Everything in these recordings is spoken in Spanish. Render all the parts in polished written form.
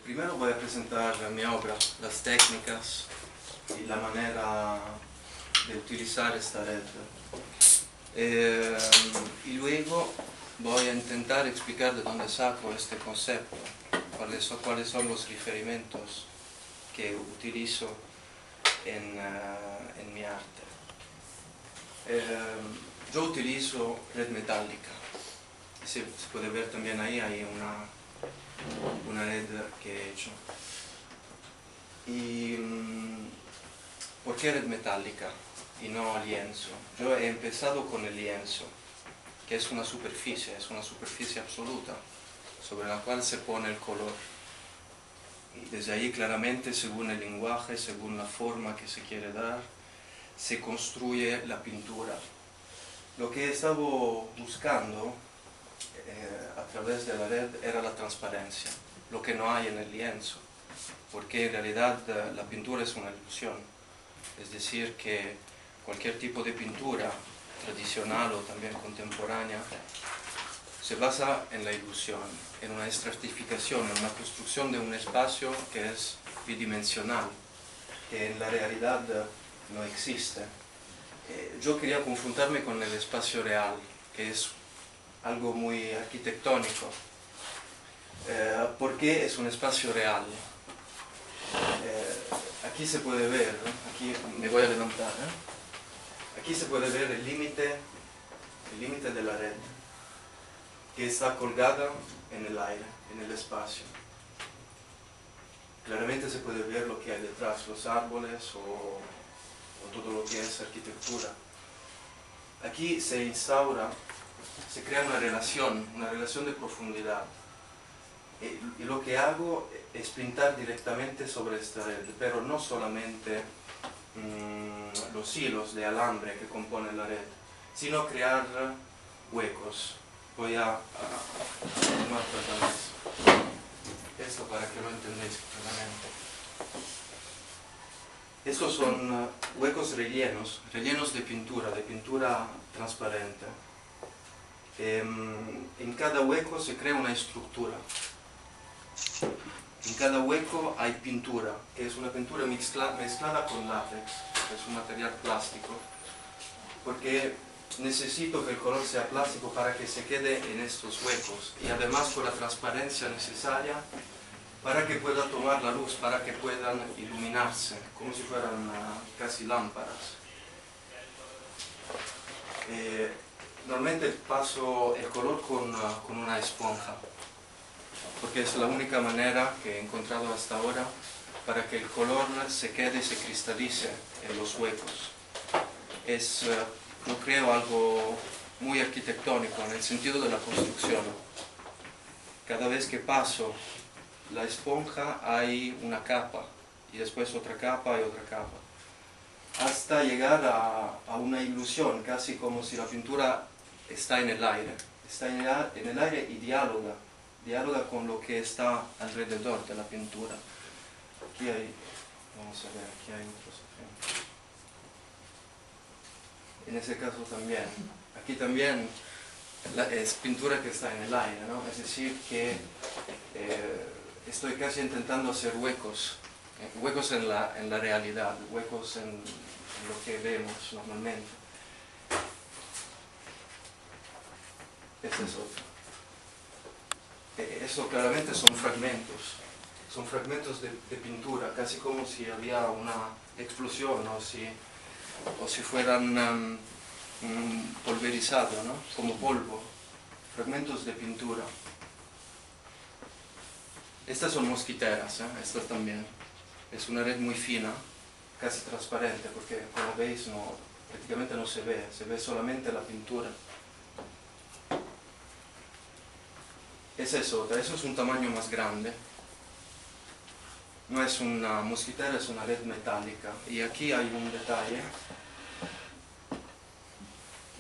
Primero voy a presentar mi obra, las técnicas y la manera de utilizar esta red. Y luego voy a intentar explicar de dónde saco este concepto, cuáles son los referimentos que utilizo en mi arte. Yo utilizo red metálica. Se puede ver también ahí, hay una red que he hecho. ¿Y por qué red metálica y no lienzo? Yo he empezado con el lienzo, que es una superficie absoluta sobre la cual se pone el color. Y desde ahí claramente, según el lenguaje, según la forma que se quiere dar, se construye la pintura. Lo que he estado buscando a través de la red era la transparencia, lo que no hay en el lienzo, porque en realidad la pintura es una ilusión, es decir, que cualquier tipo de pintura, tradicional o también contemporánea, se basa en la ilusión, en una estratificación, en una construcción de un espacio que es bidimensional, que en la realidad no existe. Yo quería confrontarme con el espacio real, que es algo muy arquitectónico, porque es un espacio real. Aquí se puede ver, ¿no? Aquí me voy a levantar, aquí se puede ver el límite de la red, que está colgada en el aire, en el espacio. Claramente se puede ver lo que hay detrás, los árboles o todo lo que es arquitectura. Aquí se instaura, se crea una relación de profundidad. Y lo que hago es pintar directamente sobre esta red, pero no solamente los hilos de alambre que componen la red, sino crear huecos. Voy a tomar esto para que lo entendáis claramente. Estos son huecos rellenos de pintura transparente. En cada hueco se crea una estructura. En cada hueco hay pintura, que es una pintura mezclada con látex, que es un material plástico, porque necesito que el color sea plástico para que se quede en estos huecos y además con la transparencia necesaria para que pueda tomar la luz, para que puedan iluminarse, como si fueran casi lámparas. Normalmente paso el color con una esponja, porque es la única manera que he encontrado hasta ahora para que el color se quede y se cristalice en los huecos. Yo creo algo muy arquitectónico en el sentido de la construcción. Cada vez que paso la esponja hay una capa y después otra capa y otra capa, hasta llegar a una ilusión, casi como si la pintura está en el aire. Está en el aire y dialoga con lo que está alrededor de la pintura. Aquí hay, vamos a ver, aquí hay otros ejemplos. En ese caso también, aquí también es pintura que está en el aire, ¿no? Es decir, que estoy casi intentando hacer huecos en la realidad, huecos en lo que vemos normalmente. Este es otro. Eso claramente son fragmentos de pintura, casi como si había una explosión o si fueran pulverizados, ¿no? Como polvo, fragmentos de pintura. Estas son mosquiteras, estas también. Es una red muy fina, casi transparente, porque como veis prácticamente no se ve solamente la pintura. Esa es otra, eso es un tamaño más grande. No es una mosquitera, es una red metálica. Y aquí hay un detalle.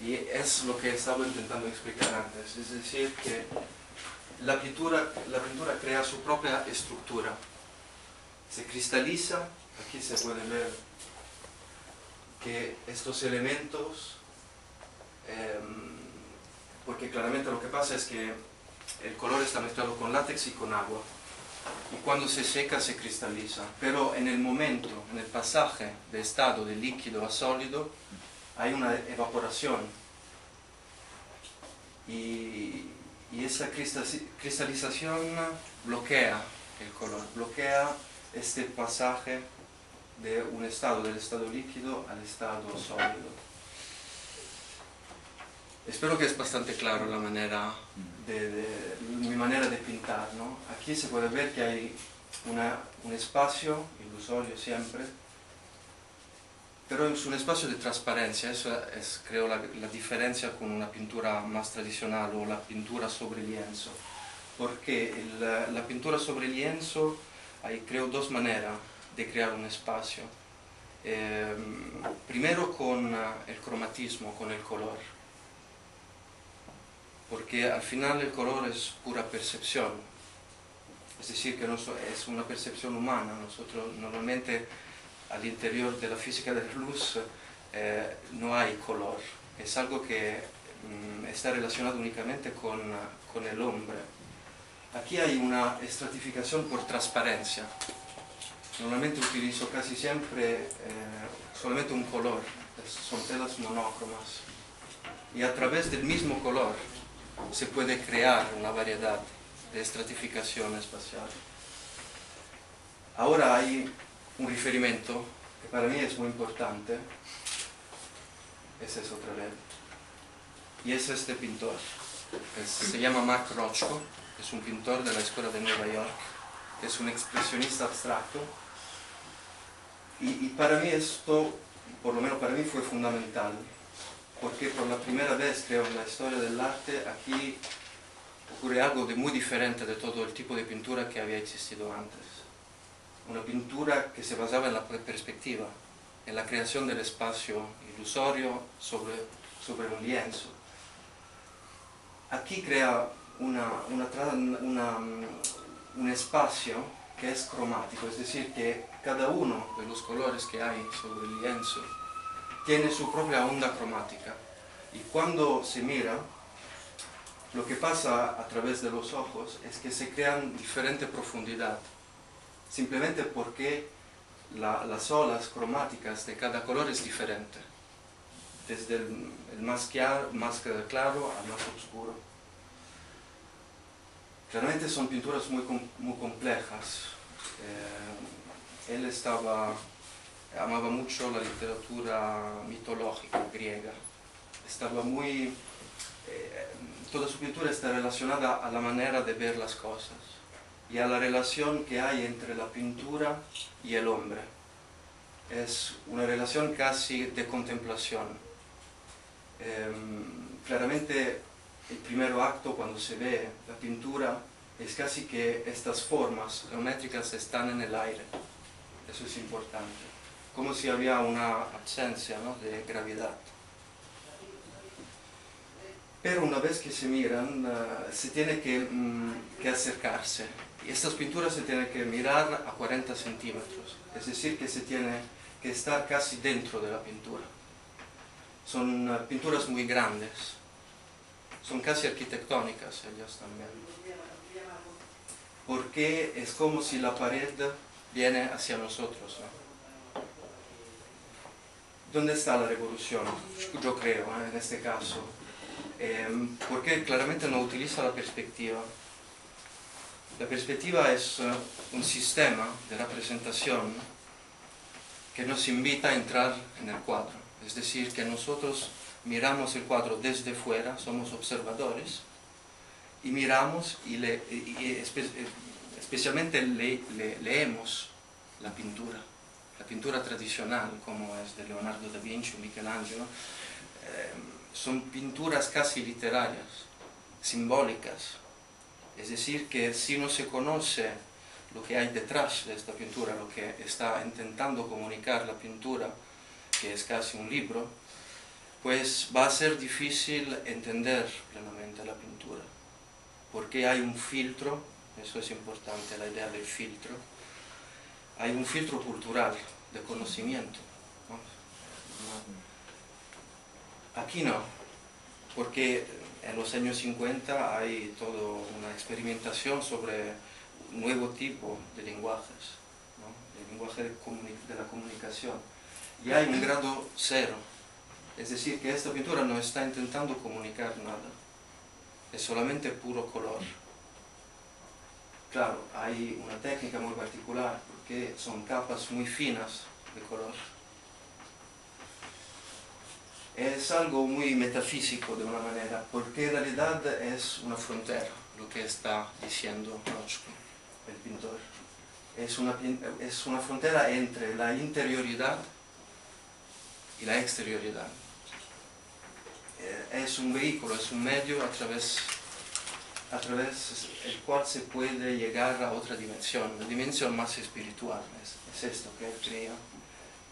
Y es lo que estaba intentando explicar antes. Es decir, que la pintura crea su propia estructura. Se cristaliza, aquí se puede ver que estos elementos, porque claramente lo que pasa es que el color está mezclado con látex y con agua. y cuando se seca se cristaliza. Pero en el momento, en el pasaje de estado de líquido a sólido, hay una evaporación. Y esa cristalización bloquea el color, bloquea este pasaje de un estado, del estado líquido al estado sólido. Espero que es bastante claro la manera mi manera de pintar, ¿no? Aquí se puede ver que hay un espacio ilusorio siempre, pero es un espacio de transparencia. Eso es, creo, la diferencia con una pintura más tradicional o la pintura sobre lienzo. Porque la pintura sobre lienzo hay, creo, dos maneras de crear un espacio. Primero con el cromatismo, con el color. Porque al final el color es pura percepción. Es decir, que es una percepción humana. Nosotros normalmente al interior de la física de la luz no hay color. Es algo que está relacionado únicamente con el hombre. Aquí hay una estratificación por transparencia. Normalmente utilizo casi siempre solamente un color, son telas monócromas. Y a través del mismo color se puede crear una variedad de estratificación espacial. Ahora hay un riferimento que para mí es muy importante. Esa es otra vez. Y es este pintor. Se llama Mark Rothko, es un pintor de la Escuela de Nueva York, es un expresionista abstracto. Y para mí esto, por lo menos para mí, fue fundamental, porque por la primera vez, creo, en la historia del arte, aquí ocurre algo de muy diferente de todo el tipo de pintura que había existido antes. Una pintura que se basaba en la perspectiva, en la creación del espacio ilusorio sobre un lienzo. Aquí crea un espacio que es cromático, es decir, que cada uno de los colores que hay sobre el lienzo tiene su propia onda cromática. Y cuando se mira, lo que pasa a través de los ojos es que se crean diferente profundidad, simplemente porque las olas cromáticas de cada color es diferente, desde el más claro al más oscuro. Realmente son pinturas muy complejas. Él amaba mucho la literatura mitológica griega. Toda su pintura está relacionada a la manera de ver las cosas y a la relación que hay entre la pintura y el hombre. Es una relación casi de contemplación. Claramente el primer acto, cuando se ve la pintura, es casi que estas formas geométricas están en el aire. Eso es importante. Como si había una ausencia, ¿no?, de gravedad. Pero una vez que se miran, se tiene que acercarse. Y estas pinturas se tienen que mirar a 40 centímetros. Es decir, que se tiene que estar casi dentro de la pintura. Son pinturas muy grandes. Son casi arquitectónicas ellas también. Porque es como si la pared viene hacia nosotros, ¿no? ¿Dónde está la revolución? Yo creo, en este caso. Porque claramente no utiliza la perspectiva. La perspectiva es un sistema de representación que nos invita a entrar en el cuadro. Es decir, que nosotros miramos el cuadro desde fuera, somos observadores, y miramos y especialmente leemos la pintura tradicional, como es de Leonardo da Vinci o Michelangelo. Son pinturas casi literarias, simbólicas. Es decir, que si no se conoce lo que hay detrás de esta pintura, lo que está intentando comunicar la pintura, que es casi un libro, pues va a ser difícil entender plenamente la pintura, porque hay un filtro, eso es importante, la idea del filtro, hay un filtro cultural de conocimiento, ¿no? Aquí no, porque en los años 50 hay toda una experimentación sobre nuevo tipo de lenguajes, ¿no? El lenguaje de la comunicación. Y hay un grado cero, es decir, que esta pintura no está intentando comunicar nada, es solamente puro color. Claro, hay una técnica muy particular, porque son capas muy finas de color. Es algo muy metafísico de una manera, porque en realidad es una frontera, lo que está diciendo Rothko, el pintor. Es una frontera entre la interioridad y la exterioridad. Es un vehículo, es un medio a través el cual se puede llegar a otra dimensión, una dimensión más espiritual, es esto que él creía.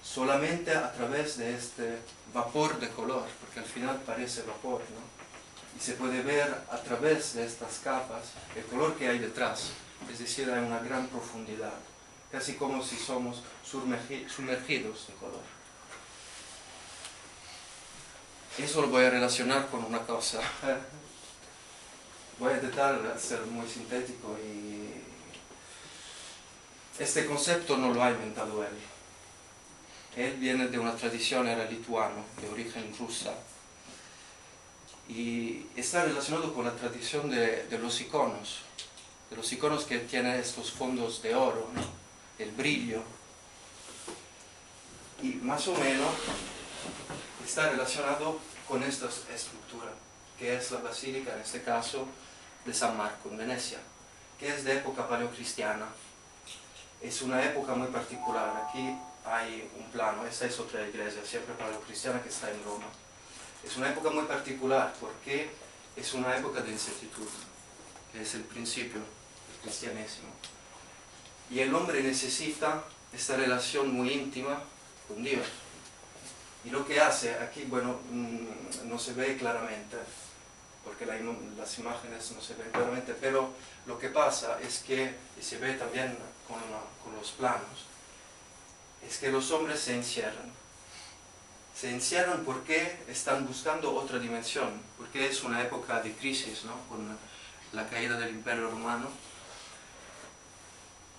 Solamente a través de este vapor de color, porque al final parece vapor, ¿no? Y se puede ver a través de estas capas el color que hay detrás, es decir, hay una gran profundidad, casi como si somos sumergidos de color. Eso lo voy a relacionar con una cosa. Voy a intentar ser muy sintético y este concepto no lo ha inventado él. Él viene de una tradición, era lituano, de origen rusa, y está relacionado con la tradición de los iconos que tienen estos fondos de oro, ¿no? El brillo, y más o menos está relacionado con esta estructura, que es la basílica, en este caso, de San Marco, en Venecia, que es de época paleocristiana. Es una época muy particular. Aquí hay un plano, esta es otra iglesia, siempre paleocristiana, que está en Roma. Es una época muy particular porque es una época de incertidumbre, que es el principio del cristianismo. Y el hombre necesita esta relación muy íntima con Dios. Y lo que hace aquí, bueno, no se ve claramente, porque las imágenes no se ven claramente, pero lo que pasa es que, y se ve también con los planos, es que los hombres se encierran. Se encierran porque están buscando otra dimensión, porque es una época de crisis, ¿no? Con la caída del Imperio Romano,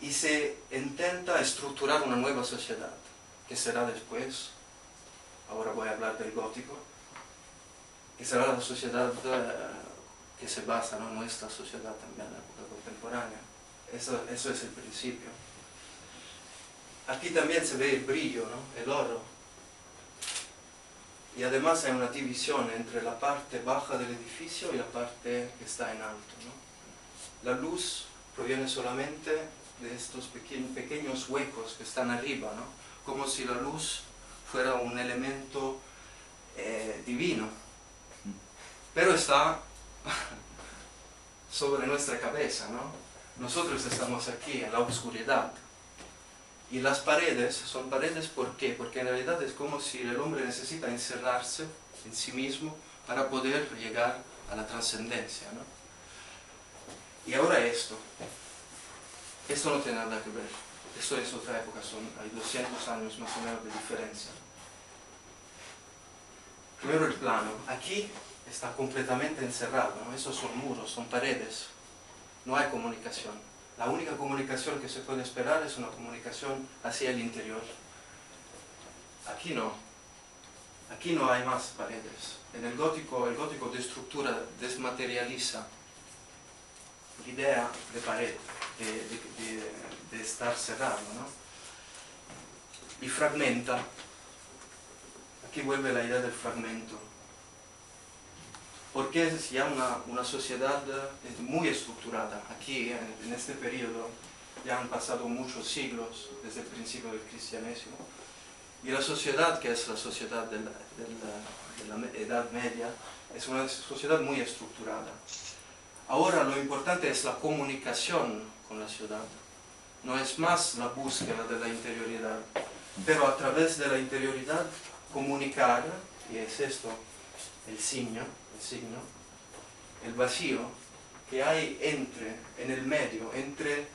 y se intenta estructurar una nueva sociedad, que será después, ahora voy a hablar del gótico, que será la sociedad que se basa, ¿no? En nuestra sociedad también, en la época contemporánea. Eso es el principio. Aquí también se ve el brillo, ¿no? El oro. Y además hay una división entre la parte baja del edificio y la parte que está en alto, ¿no? La luz proviene solamente de estos pequeños huecos que están arriba, ¿no? Como si la luz fuera un elemento divino, pero está sobre nuestra cabeza, ¿no? Nosotros estamos aquí en la oscuridad. Y las paredes son paredes, ¿por qué? Porque en realidad es como si el hombre necesita encerrarse en sí mismo para poder llegar a la trascendencia, ¿no? Y ahora esto no tiene nada que ver. Esto es otra época, hay 200 años más o menos de diferencia. Primero el plano. Aquí está completamente encerrado, ¿no? Esos son muros, son paredes. No hay comunicación. La única comunicación que se puede esperar es una comunicación hacia el interior. Aquí no. Aquí no hay más paredes. En el gótico de estructura desmaterializa la idea de pared, de estar cerrado, ¿no? Y fragmenta. Aquí vuelve la idea del fragmento. Porque es ya una sociedad muy estructurada. Aquí, en este periodo, ya han pasado muchos siglos desde el principio del cristianismo. Y la sociedad, que es la sociedad de la Edad Media, es una sociedad muy estructurada. Ahora lo importante es la comunicación con la ciudad. No es más la búsqueda de la interioridad, pero a través de la interioridad comunicar, y es esto, el signo, el vacío que hay en el medio, entre